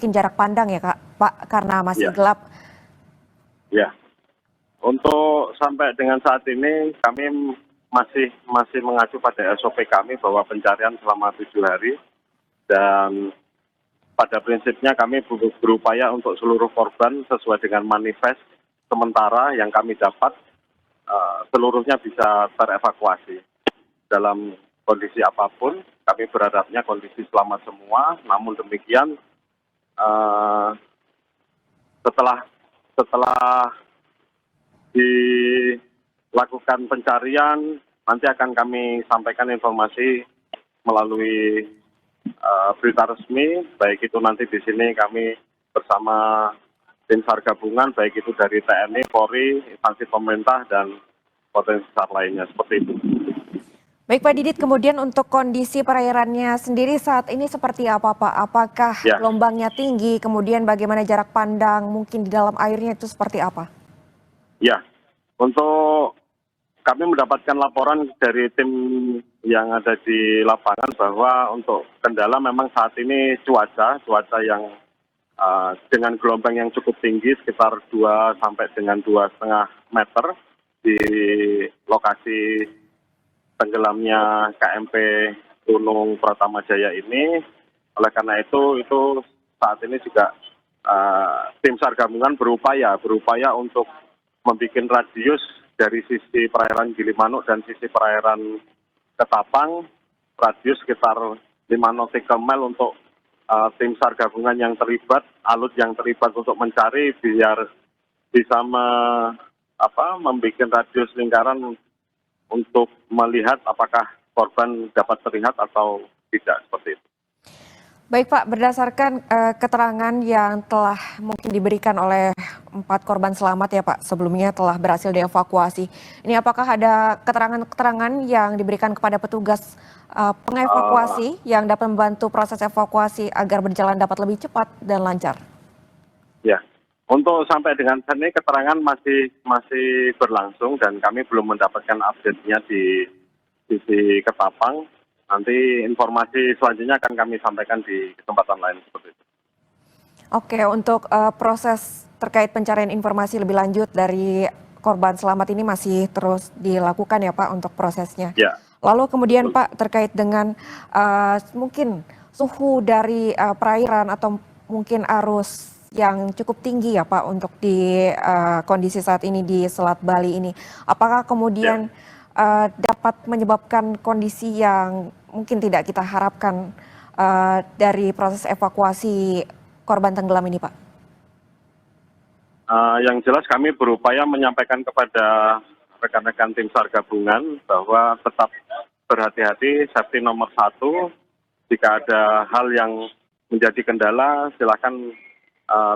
mungkin jarak pandang ya Pak, karena masih Ya, gelap. ya. Untuk sampai dengan saat ini kami masih mengacu pada SOP kami bahwa pencarian selama 7 hari dan pada prinsipnya kami berupaya untuk seluruh korban sesuai dengan manifest sementara yang kami dapat seluruhnya bisa terevakuasi dalam kondisi apapun. Kami berharapnya kondisi selamat semua. Namun demikian setelah setelah dilakukan pencarian, nanti akan kami sampaikan informasi melalui berita resmi, baik itu nanti di sini kami bersama tim SAR gabungan, baik itu dari TNI, Polri, instansi pemerintah, dan potensi SAR lainnya, seperti itu. Baik Pak Didit, kemudian untuk kondisi perairannya sendiri saat ini seperti apa Pak? Apakah Ya, gelombangnya tinggi, kemudian bagaimana jarak pandang mungkin di dalam airnya itu seperti apa? ya. Untuk kami mendapatkan laporan dari tim yang ada di lapangan bahwa untuk kendala memang saat ini cuaca yang dengan gelombang yang cukup tinggi sekitar 2 sampai dengan 2,5 meter di lokasi tenggelamnya KMP Gunung Pratama Jaya ini. Oleh karena itu saat ini juga tim SAR gabungan berupaya untuk membuat radius dari sisi perairan Gilimanuk dan sisi perairan Ketapang, radius sekitar 5 nautical mile untuk tim SAR gabungan yang terlibat, alut yang terlibat untuk mencari biar bisa membuat radius lingkaran untuk melihat apakah korban dapat terlihat atau tidak, seperti itu. Baik Pak, berdasarkan keterangan yang telah mungkin diberikan oleh 4 korban selamat ya Pak, sebelumnya telah berhasil dievakuasi. Ini apakah ada keterangan-keterangan yang diberikan kepada petugas pengevakuasi yang dapat membantu proses evakuasi agar berjalan dapat lebih cepat dan lancar? Ya, untuk sampai dengan saat ini keterangan masih berlangsung dan kami belum mendapatkan update-nya di sisi Ketapang. Nanti informasi selanjutnya akan kami sampaikan di kesempatan lain, seperti itu. Oke, untuk proses terkait pencarian informasi lebih lanjut dari korban selamat ini masih terus dilakukan ya Pak untuk prosesnya. Ya, Lalu kemudian Pak terkait dengan mungkin suhu dari perairan atau mungkin arus yang cukup tinggi ya Pak untuk di kondisi saat ini di Selat Bali ini. Apakah kemudian dapat menyebabkan kondisi yang mungkin tidak kita harapkan dari proses evakuasi korban tenggelam ini Pak? Yang jelas kami berupaya menyampaikan kepada rekan-rekan tim SAR gabungan bahwa tetap berhati-hati, safety nomor 1. Jika ada hal yang menjadi kendala, silakan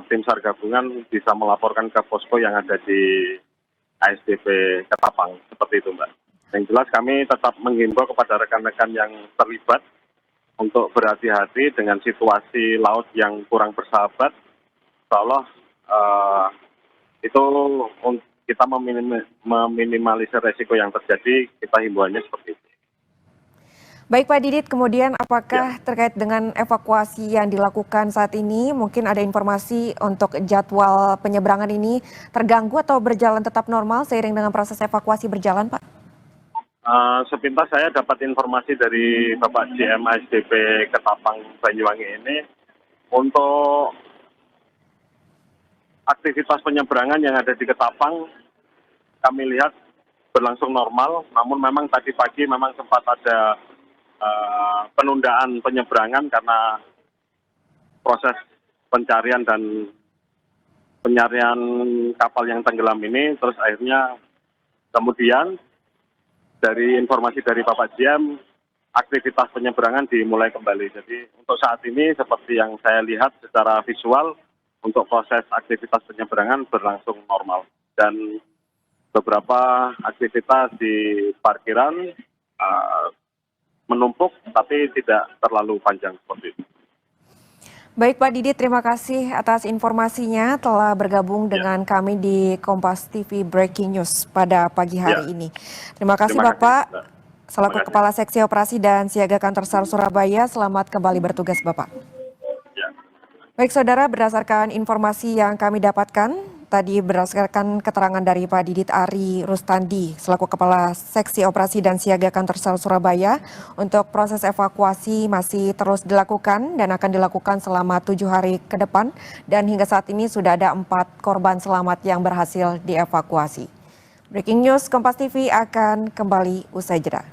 tim SAR gabungan bisa melaporkan ke posko yang ada di ASDP Ketapang, seperti itu Mbak. Yang jelas kami tetap menghimbau kepada rekan-rekan yang terlibat untuk berhati-hati dengan situasi laut yang kurang bersahabat. Insya Allah itu kita meminimalisir resiko yang terjadi, kita himbauannya seperti itu. Baik Pak Didit, kemudian apakah terkait dengan evakuasi yang dilakukan saat ini, mungkin ada informasi untuk jadwal penyeberangan ini terganggu atau berjalan tetap normal seiring dengan proses evakuasi berjalan Pak? Sepintas saya dapat informasi dari Bapak GM ASDP Ketapang Banyuwangi ini, untuk aktivitas penyeberangan yang ada di Ketapang kami lihat berlangsung normal, namun memang tadi pagi memang sempat ada penundaan penyeberangan karena proses pencarian kapal yang tenggelam ini. Terus akhirnya kemudian dari informasi dari Bapak GM, aktivitas penyeberangan dimulai kembali. Jadi untuk saat ini seperti yang saya lihat secara visual, untuk proses aktivitas penyeberangan berlangsung normal. Dan beberapa aktivitas di parkiran menumpuk tapi tidak terlalu panjang, seperti itu. Baik Pak Didit, terima kasih atas informasinya telah bergabung dengan kami di Kompas TV Breaking News pada pagi hari ini. Terima kasih Bapak, selaku Kepala Seksi Operasi dan Siaga Kantor SAR Surabaya. Selamat kembali bertugas Bapak. Baik saudara, berdasarkan informasi yang kami dapatkan, tadi berdasarkan keterangan dari Pak Didit Ari Rustandi, selaku Kepala Seksi Operasi dan Siaga Kantor Sar Surabaya, untuk proses evakuasi masih terus dilakukan dan akan dilakukan selama 7 hari ke depan, dan hingga saat ini sudah ada 4 korban selamat yang berhasil dievakuasi. Breaking News Kompas TV akan kembali usai jeda.